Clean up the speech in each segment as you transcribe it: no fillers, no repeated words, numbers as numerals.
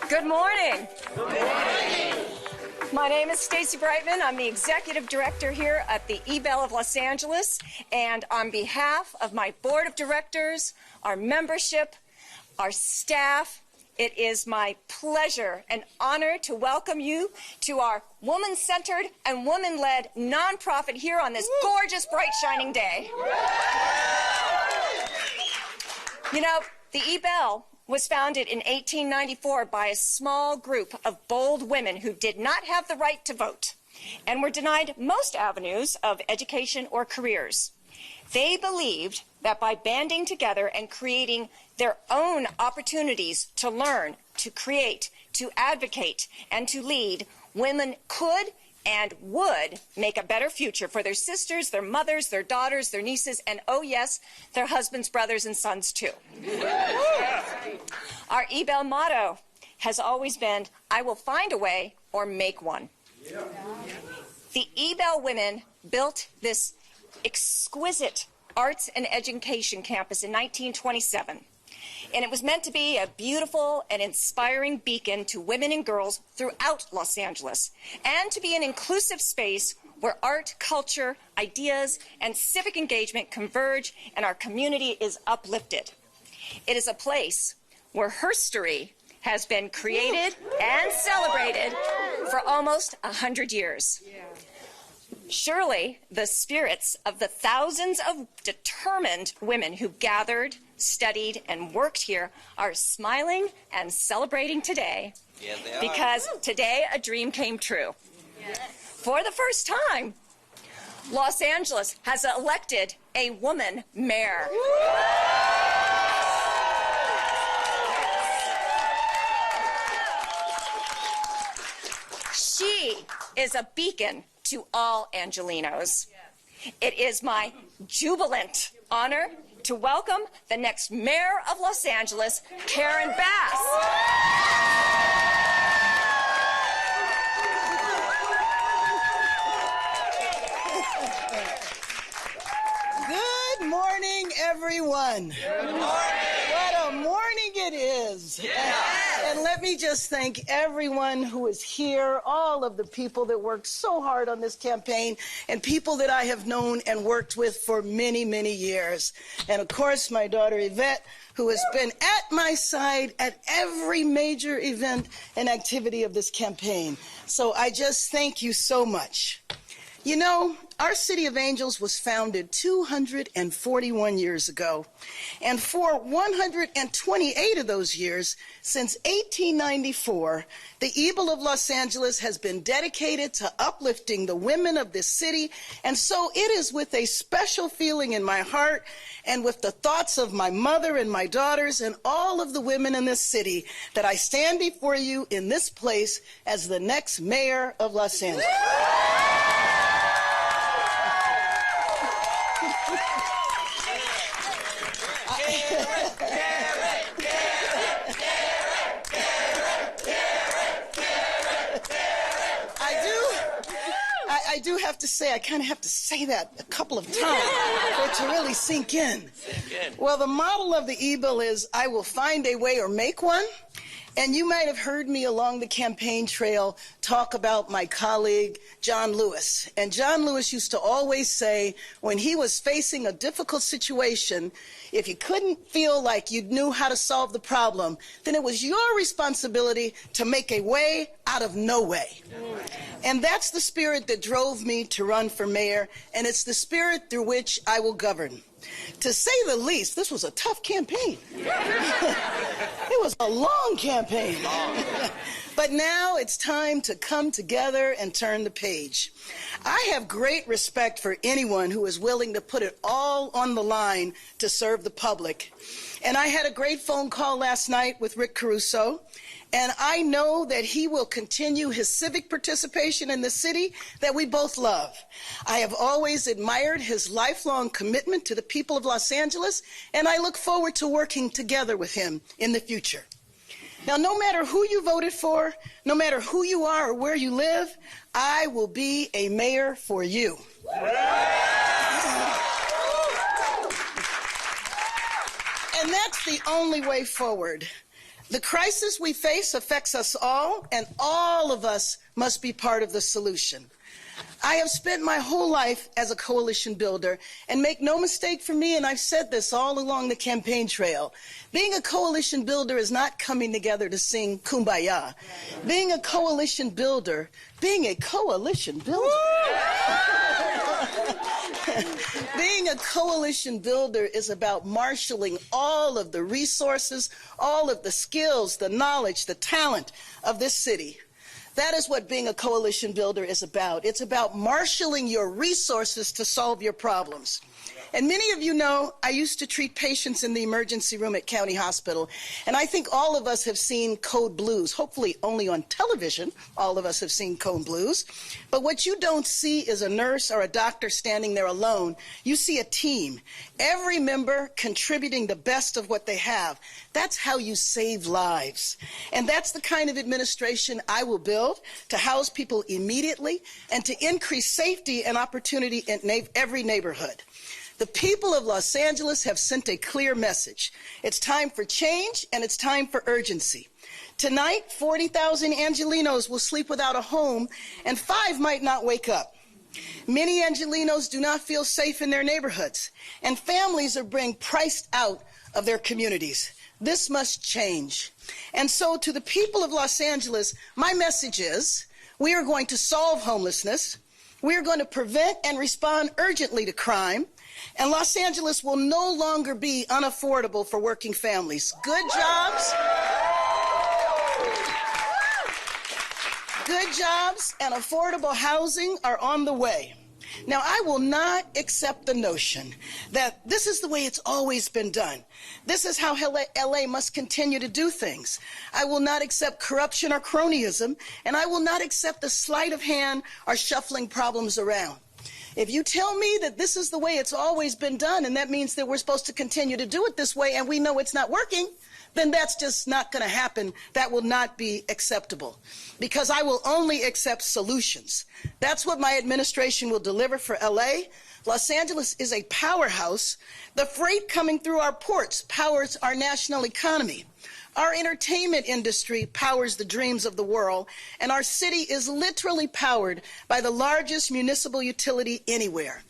Good morning. Good morning. My name is Stacy Brightman. I'm the executive director here at the eBell of Los Angeles. And on behalf of my board of directors, our membership, our staff, it is my pleasure and honor to welcome you to our woman-centered and woman-led nonprofit here on this gorgeous, bright, shining day. You know, the eBell was founded in 1894 by a small group of bold women who did not have the right to vote and were denied most avenues of education or careers. They believed that by banding together and creating their own opportunities to learn, to create, to advocate, and to lead, women could and would make a better future for their sisters, their mothers, their daughters, their nieces, and oh yes, their husbands, brothers, and sons too. Our eBell motto has always been, I will find a way or make one. Yeah. The eBell women built this exquisite arts and education campus in 1927. And it was meant to be a beautiful and inspiring beacon to women and girls throughout Los Angeles, and to be an inclusive space where art, culture, ideas, and civic engagement converge and our community is uplifted. It is a place where history has been created and celebrated for almost 100 years. Surely the spirits of the thousands of determined women who gathered, studied, and worked here are smiling and celebrating today. Yes, they are. Because today a dream came true. Yes. For the first time, Los Angeles has elected a woman mayor. She is a beacon to all Angelinos. It is my jubilant honor to welcome the next mayor of Los Angeles, Karen Bass. Good morning, everyone. Good morning. What a morning it is. Yes. And let me just thank everyone who is here, all of the people that worked so hard on this campaign, and people that I have known and worked with for many, many years. And of course, my daughter Yvette, who has been at my side at every major event and activity of this campaign. So I just thank you so much. You know, our City of Angels was founded 241 years ago, and for 128 of those years, since 1894, the eBell of Los Angeles has been dedicated to uplifting the women of this city, and so it is with a special feeling in my heart and with the thoughts of my mother and my daughters and all of the women in this city that I stand before you in this place as the next mayor of Los Angeles. I do have to say, I kind of have to say that a couple of times for it to really sink in. Well, the model of the eBell is, I will find a way or make one. And you might have heard me along the campaign trail talk about my colleague, John Lewis. And John Lewis used to always say, when he was facing a difficult situation, if you couldn't feel like you knew how to solve the problem, then it was your responsibility to make a way out of no way. And that's the spirit that drove me to run for mayor, and it's the spirit through which I will govern. To say the least, this was a tough campaign. It was a long campaign. But now it's time to come together and turn the page. I have great respect for anyone who is willing to put it all on the line to serve the public. And I had a great phone call last night with Rick Caruso, and I know that he will continue his civic participation in the city that we both love. I have always admired his lifelong commitment to the people of Los Angeles, and I look forward to working together with him in the future. Now, no matter who you voted for, no matter who you are or where you live, I will be a mayor for you. And that's the only way forward. The crisis we face affects us all, and all of us must be part of the solution. I have spent my whole life as a coalition builder, and make no mistake for me, and I've said this all along the campaign trail, being a coalition builder is not coming together to sing Kumbaya. Being a coalition builder Being a coalition builder is about marshaling all of the resources, all of the skills, the knowledge, the talent of this city. That is what being a coalition builder is about. It's about marshaling your resources to solve your problems. And many of you know I used to treat patients in the emergency room at County Hospital, and I think all of us have seen Code Blues. Hopefully only on television all of us have seen Code Blues. But what you don't see is a nurse or a doctor standing there alone. You see a team, every member contributing the best of what they have. That's how you save lives. And that's the kind of administration I will build to house people immediately and to increase safety and opportunity in every neighborhood. The people of Los Angeles have sent a clear message. It's time for change, and it's time for urgency. Tonight, 40,000 Angelenos will sleep without a home, and 5 might not wake up. Many Angelenos do not feel safe in their neighborhoods, and families are being priced out of their communities. This must change. And so to the people of Los Angeles, my message is, we are going to solve homelessness. We are going to prevent and respond urgently to crime. And Los Angeles will no longer be unaffordable for working families. Good jobs and affordable housing are on the way. Now, I will not accept the notion that this is the way it's always been done. This is how LA must continue to do things. I will not accept corruption or cronyism, and I will not accept the sleight of hand or shuffling problems around. If you tell me that this is the way it's always been done, and that means that we're supposed to continue to do it this way, and we know it's not working, then that's just not going to happen. That will not be acceptable, because I will only accept solutions. That's what my administration will deliver for LA. Los Angeles is a powerhouse. The freight coming through our ports powers our national economy. Our entertainment industry powers the dreams of the world, and our city is literally powered by the largest municipal utility anywhere.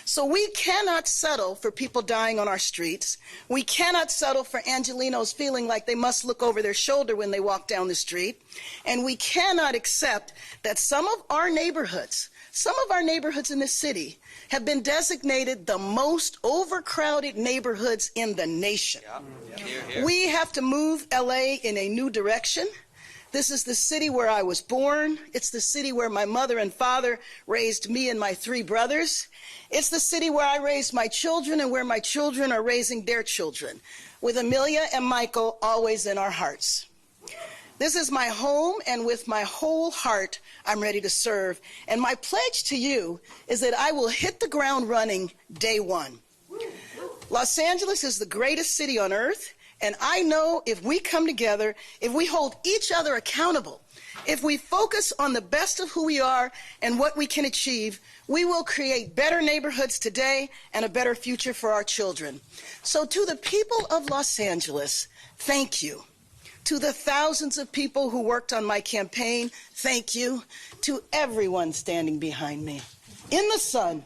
So we cannot settle for people dying on our streets. We cannot settle for Angelenos feeling like they must look over their shoulder when they walk down the street. And we cannot accept that some of our neighborhoods in this city have been designated the most overcrowded neighborhoods in the nation. We have to move LA in a new direction. This is the city where I was born. It's the city where my mother and father raised me and my 3 brothers. It's the city where I raised my children and where my children are raising their children, with Amelia and Michael always in our hearts. This is my home, and with my whole heart, I'm ready to serve. And my pledge to you is that I will hit the ground running day one. Los Angeles is the greatest city on earth, and I know if we come together, if we hold each other accountable, if we focus on the best of who we are and what we can achieve, we will create better neighborhoods today and a better future for our children. So to the people of Los Angeles, thank you. To the thousands of people who worked on my campaign, thank you. To everyone standing behind me in the sun,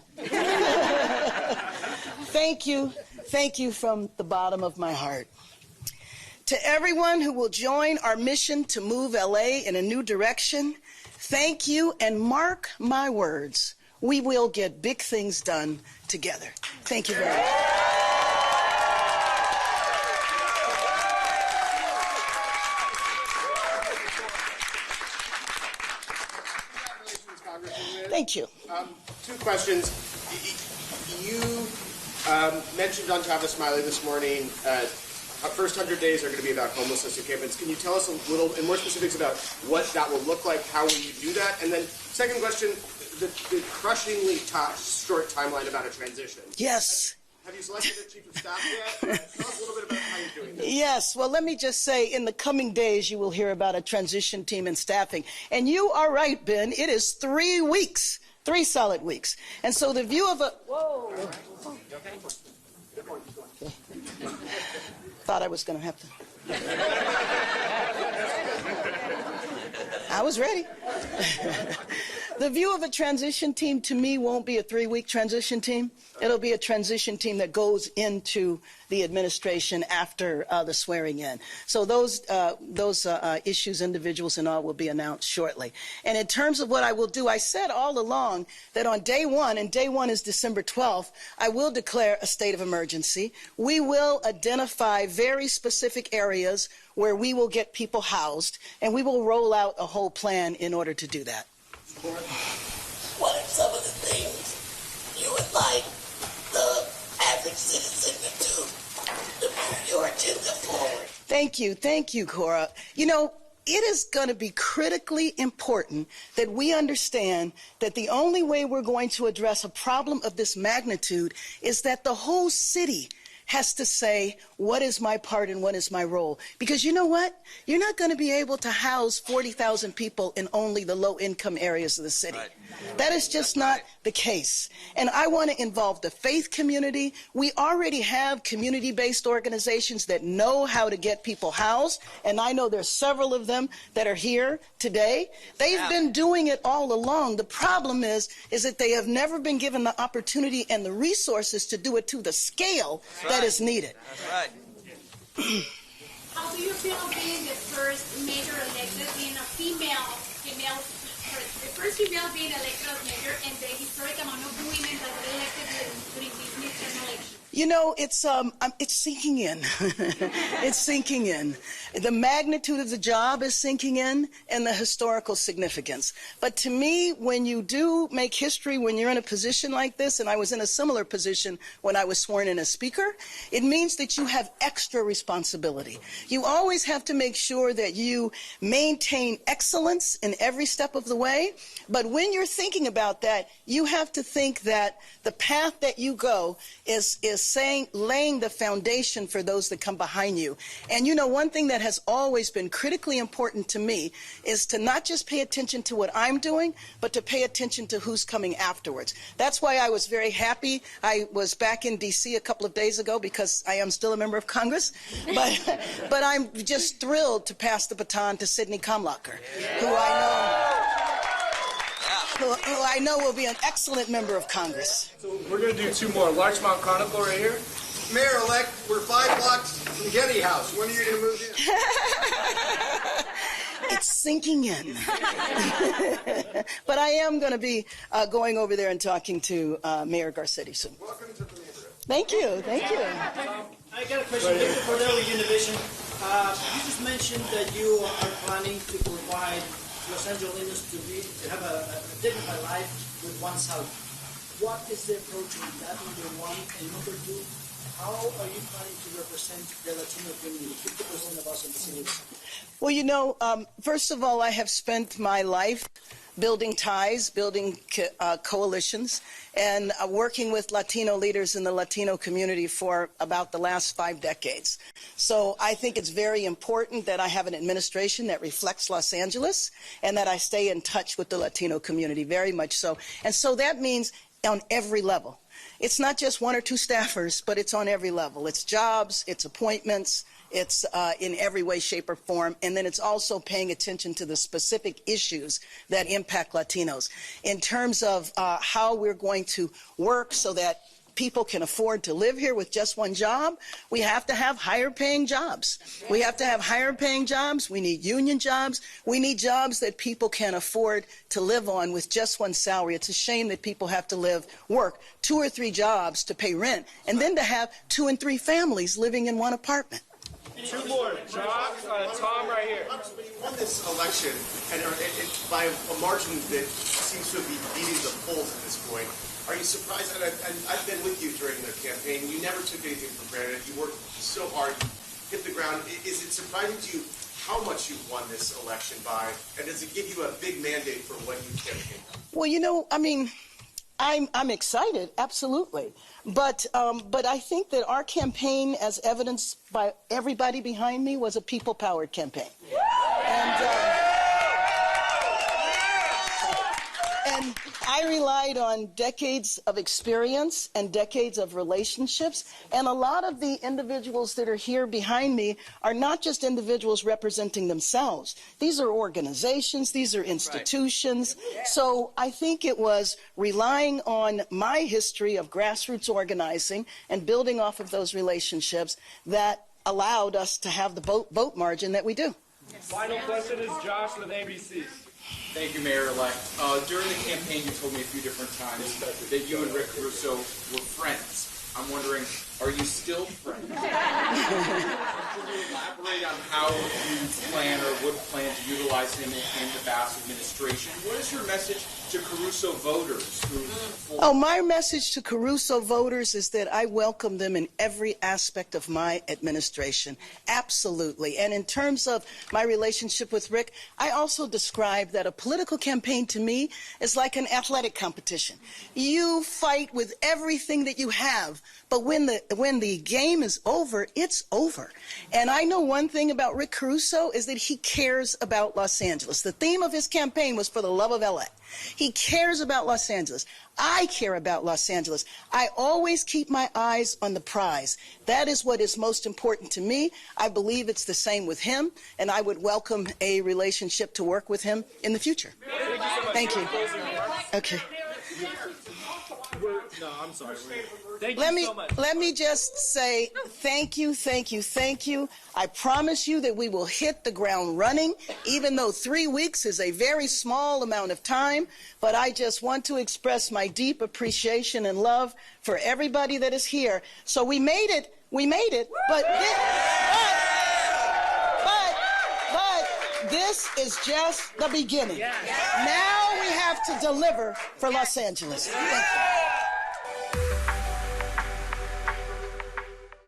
thank you. Thank you from the bottom of my heart. To everyone who will join our mission to move LA in a new direction, thank you, and mark my words, we will get big things done together. Thank you very much. Thank you. 2 questions. You mentioned on Travis Smiley this morning, first 100 days are going to be about homelessness encampments. Can you tell us a little, in more specifics, about what that will look like? How will you do that? And then, second question, the crushingly short timeline about a transition. Yes. Have you selected a chief of staff yet? Tell us a little bit about how you're doing this. Yes. Well, let me just say, in the coming days, you will hear about a transition team and staffing. And you are right, Ben. It is 3 weeks, 3 solid weeks. And so the view of a... Whoa. Okay. Thought I was going to have to... I was ready. The view of a transition team to me won't be a 3-week transition team. It'll be a transition team that goes into the administration after the swearing in. So those issues, individuals and all will be announced shortly. And in terms of what I will do, I said all along that on day one, and day one is December 12th, I will declare a state of emergency. We will identify very specific areas where we will get people housed, and we will roll out a whole plan in order to do that. What are some of the things you would like the average citizen to move your agenda forward? Thank you, Cora. You know, it is going to be critically important that we understand that the only way we're going to address a problem of this magnitude is that the whole city has to say, what is my part and what is my role? Because you know what? You're not going to be able to house 40,000 people in only the low-income areas of the city. Right. That is just not the case. And I want to involve the faith community. We already have community-based organizations that know how to get people housed, and I know there's several of them that are here today. They've been doing it all along. The problem is that they have never been given the opportunity and the resources to do it to the scale that is needed. That's right. How do you feel being the first mayor elected being a the first female being elected as mayor, and the historic amount of women that were elected during this midterm election? You know, it's sinking in. It's sinking in. The magnitude of the job is sinking in, and the historical significance. But to me, when you do make history, when you're in a position like this, and I was in a similar position when I was sworn in as speaker, it means that you have extra responsibility. You always have to make sure that you maintain excellence in every step of the way. But when you're thinking about that, you have to think that the path that you go is laying the foundation for those that come behind you. And you know, one thing that has always been critically important to me is to not just pay attention to what I'm doing, but to pay attention to who's coming afterwards. That's why I was very happy. I was back in D.C. a couple of days ago because I am still a member of Congress. But I'm just thrilled to pass the baton to Sidney Kamlacher, who I know will be an excellent member of Congress. So we're going to do two more. Larchmont Chronicle right here. Mayor-elect, we're 5 blocks from Getty House. When are you going to move in? It's sinking in. But I am going to be going over there and talking to Mayor Garcetti soon. Welcome to the neighborhood. Thank you. I got a question. Thank you for the Univision. You just mentioned that you are planning to provide Los Angelenos to have a dignified life with one's health. What is the approach on that, number one? And number two, how are you planning to represent the Latino community, 50% of us in the city? Well, you know, first of all, I have spent my life building ties, building coalitions, and working with Latino leaders in the Latino community for about the last 5 decades. So I think it's very important that I have an administration that reflects Los Angeles and that I stay in touch with the Latino community, very much so. And so that means on every level. It's not just 1 or 2 staffers, but it's on every level. It's jobs, it's appointments, it's in every way, shape, or form. And then it's also paying attention to the specific issues that impact Latinos. In terms of how we're going to work so that people can afford to live here with just one job, we have to have higher paying jobs. We have to have higher paying jobs. We need union jobs. We need jobs that people can afford to live on with just one salary. It's a shame that people have to work 2 or 3 jobs to pay rent, and then to have 2 and 3 families living in one apartment. 2 more. Tom right here. You won this election and by a margin that seems to be beating the polls at this point. Are you surprised? And I've been with you during the campaign. You never took anything for granted. You worked so hard, hit the ground. Is it surprising to you how much you've won this election by? And does it give you a big mandate for what you campaign? Well, you know, I mean, I'm excited, absolutely. But I think that our campaign, as evidenced by everybody behind me, was a people-powered campaign. And I relied on decades of experience and decades of relationships, and a lot of the individuals that are here behind me are not just individuals representing themselves. These are organizations, these are institutions. So I think it was relying on my history of grassroots organizing and building off of those relationships that allowed us to have the vote margin that we do. Final question is Josh with ABC. Thank you, Mayor-elect. During the campaign, you told me a few different times that you and Rick Caruso were friends. I'm wondering, are you still friends? Can you elaborate on how you plan or would plan to utilize him in the Bass administration? What is your message to Caruso voters who... Oh, my message to Caruso voters is that I welcome them in every aspect of my administration. Absolutely. And in terms of my relationship with Rick, I also describe that a political campaign to me is like an athletic competition. You fight with everything that you have, but when the game is over, it's over. And I know one thing about Rick Caruso is that he cares about Los Angeles. The theme of his campaign was for the love of LA. He cares about Los Angeles. I care about Los Angeles. I always keep my eyes on the prize. That is what is most important to me. I believe it's the same with him, and I would welcome a relationship to work with him in the future. Thank you. Okay. No, I'm sorry. Thank you so much. Let me just say thank you, thank you, thank you. I promise you that we will hit the ground running, even though 3 weeks is a very small amount of time. But I just want to express my deep appreciation and love for everybody that is here. So we made it, but this is just the beginning. Now we have to deliver for Los Angeles. Thank you.